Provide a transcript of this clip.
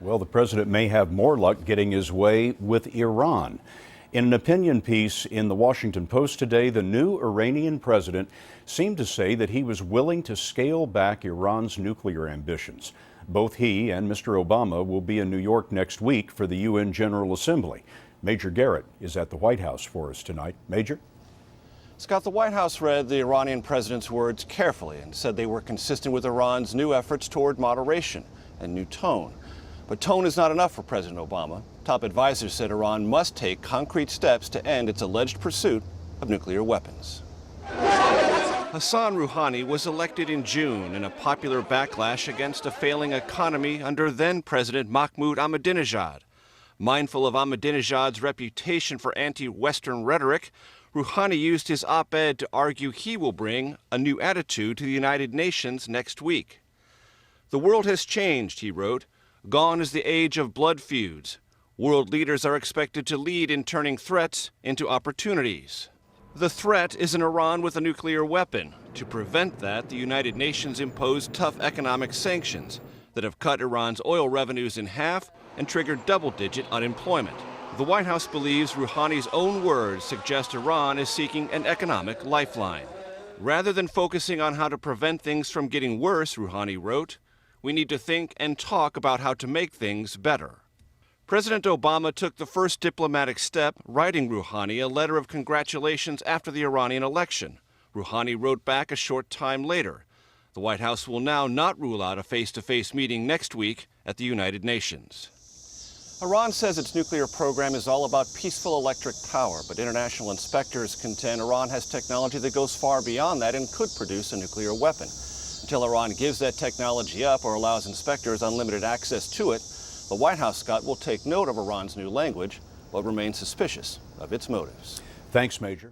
Well, the president may have more luck getting his way with Iran. In an opinion piece in the Washington Post today, the new Iranian president seemed to say that he was willing to scale back Iran's nuclear ambitions. Both he and Mr. Obama will be in New York next week for the UN General Assembly. Major Garrett is at the White House for us tonight. Major? Scott, the White House read the Iranian president's words carefully and said they were consistent with Iran's new efforts toward moderation and new tone. But tone is not enough for President Obama. Top advisors said Iran must take concrete steps to end its alleged pursuit of nuclear weapons. Hassan Rouhani was elected in June in a popular backlash against a failing economy under then-President Mahmoud Ahmadinejad. Mindful of Ahmadinejad's reputation for anti-Western rhetoric, Rouhani used his op-ed to argue he will bring a new attitude to the United Nations next week. "The world has changed," he wrote. "Gone is the age of blood feuds. World leaders are expected to lead in turning threats into opportunities. The threat is an Iran with a nuclear weapon. To prevent that, the United Nations imposed tough economic sanctions that have cut Iran's oil revenues in half and triggered double-digit unemployment." The White House believes Rouhani's own words suggest Iran is seeking an economic lifeline. Rather than focusing on how to prevent things from getting worse, Rouhani wrote, "We need to think and talk about how to make things better." President Obama took the first diplomatic step, writing Rouhani a letter of congratulations after the Iranian election. Rouhani wrote back a short time later. The White House will now not rule out a face-to-face meeting next week at the United Nations. Iran says its nuclear program is all about peaceful electric power, but international inspectors contend Iran has technology that goes far beyond that and could produce a nuclear weapon. Until Iran gives that technology up or allows inspectors unlimited access to it, the White House, Scott, will take note of Iran's new language, but remain suspicious of its motives. Thanks, Major.